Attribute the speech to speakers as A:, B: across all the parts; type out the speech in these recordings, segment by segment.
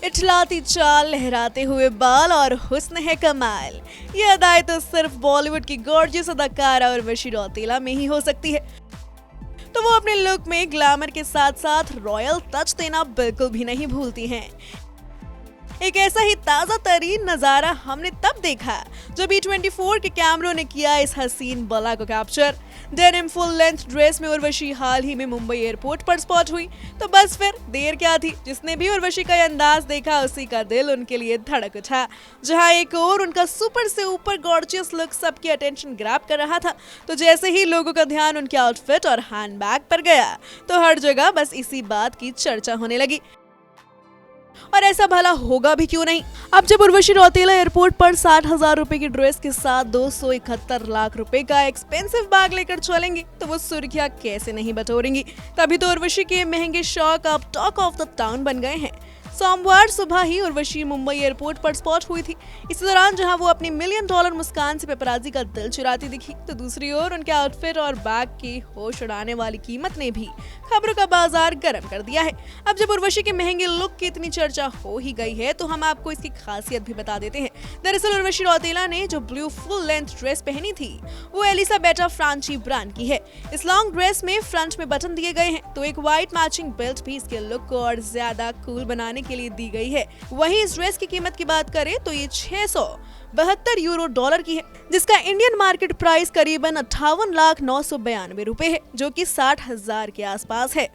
A: इठलाती चाल, लहराते हुए बाल और हुस्न है कमाल। ये अदाएं तो सिर्फ बॉलीवुड की गॉर्जियस अदाकारा उर्वशी रौतेला में ही हो सकती है। तो वो अपने लुक में ग्लैमर के साथ साथ रॉयल टच देना बिल्कुल भी नहीं भूलती हैं। एक ऐसा ही ताजा तरीन नजारा हमने तब देखा जब E24 के कैमरों ने किया इस हसीन बला को capture. Denim full length dress में उर्वशी हाल ही में मुंबई एयरपोर्ट पर स्पॉट हुई, तो बस फिर देर क्या थी। जिसने भी उर्वशी का अंदाज देखा उसी का दिल उनके लिए धड़क उठा। जहां एक और उनका सुपर से ऊपर गॉर्जियस लुक सबकी अटेंशन ग्रैब कर रहा था, तो जैसे ही लोगों का ध्यान उनके आउटफिट और हैंडबैग पर गया तो हर जगह बस इसी बात की चर्चा होने लगी। और ऐसा भला होगा भी क्यों नहीं। अब जब उर्वशी रौतेला एयरपोर्ट पर 60,000 रुपए की ड्रेस के साथ 271 लाख रुपए का एक्सपेंसिव बैग लेकर चलेंगी तो वो सुर्खियां कैसे नहीं बटोरेंगी। तभी तो उर्वशी के महंगे शौक अब टॉक ऑफ द टाउन बन गए हैं। सोमवार सुबह ही उर्वशी मुंबई एयरपोर्ट पर स्पॉट हुई थी। इस दौरान जहां वो अपनी $1 मिलियन मुस्कान से पेपराजी का दिल चुराती दिखी, तो दूसरी ओर उनके आउटफिट और बैग की होश उड़ाने वाली कीमत ने भी खबरों का बाजार गर्म कर दिया है। अब जब उर्वशी के महंगे लुक की इतनी चर्चा हो ही गई है तो हम आपको इसकी खासियत भी बता देते हैं। दरअसल उर्वशी रौतेला ने जो ब्लू फुल लेंथ ड्रेस पहनी थी वो एलिसाबेटा फ्रांची ब्रांड की है। इस लॉन्ग ड्रेस में फ्रंट में बटन दिए गए हैं, तो एक व्हाइट मैचिंग बेल्ट भी इसके लुक को और ज्यादा कूल बनाने के लिए दी गई है। वहीं इस ड्रेस की कीमत की बात करें तो ये 672 यूरो डॉलर की है, जिसका इंडियन मार्केट प्राइस करीबन 58,992 रुपए है, जो कि 60,000 के आसपास है।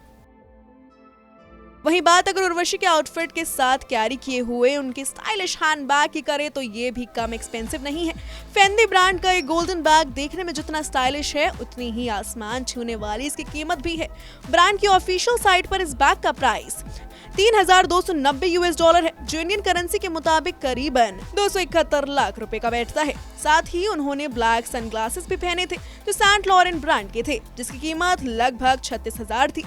A: वहीं बात अगर उर्वशी के आउटफिट के साथ कैरी किए हुए उनके स्टाइलिश हैंडबैग की करें तो ये भी कम एक्सपेंसिव नहीं है। फेंडी ब्रांड का एक गोल्डन बैग देखने में जितना स्टाइलिश है उतनी ही आसमान छूने वाली इसकी कीमत भी है। ब्रांड की ऑफिशियल साइट पर इस बैग का प्राइस 3,290 US डॉलर है, जो इंडियन करेंसी के मुताबिक करीबन 271 लाख रुपए का बैठता है। साथ ही उन्होंने ब्लैक सनग्लासेस भी पहने थे जो सेंट लॉरेंट ब्रांड के थे, जिसकी कीमत लगभग 36,000 थी।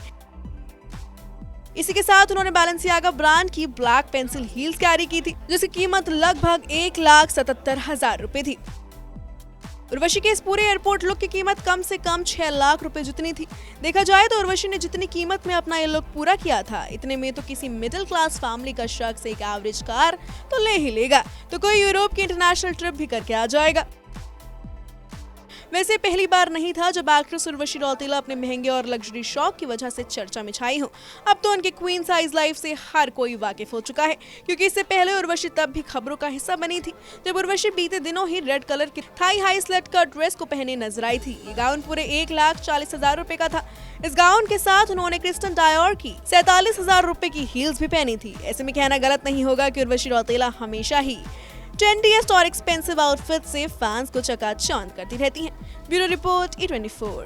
A: इसी के साथ उन्होंने बैलेंसियागा ब्रांड की ब्लैक पेंसिल हील्स कैरी की थी, जिसकी कीमत लगभग 1,77,000 रुपए थी। उर्वशी के इस पूरे एयरपोर्ट लुक की कीमत कम से कम 6 लाख रुपए जितनी थी। देखा जाए तो उर्वशी ने जितनी कीमत में अपना ये लुक पूरा किया था, इतने में तो किसी मिडिल क्लास फैमिली का शख्स एक एवरेज कार तो ले ही लेगा, तो कोई यूरोप की इंटरनेशनल ट्रिप भी करके आ जाएगा। वैसे पहली बार नहीं था जब एक्ट्रेस उर्वशी रौतेला अपने महंगे और लग्जरी शौक की वजह से चर्चा में छाई हो। अब तो उनकी क्वीन साइज लाइफ से हर कोई वाकिफ हो चुका है, क्योंकि इससे पहले उर्वशी तब भी खबरों का हिस्सा बनी थी जब उर्वशी बीते दिनों ही रेड कलर की thigh high slit cut dress को पहने नजर आई थी। ये गाउन पूरे 1,40,000 रुपए का था। इस गाउन के साथ उन्होंने क्रिस्टन डायोर की 47,000 रुपए की हील्स भी पहनी थी। ऐसे में कहना गलत नहीं होगा कि उर्वशी रौतेला हमेशा ही ट्रेंडिएस्ट और एक्सपेंसिव आउटफिट से फैंस को चकाचौंध करती रहती हैं। Bureau report E24।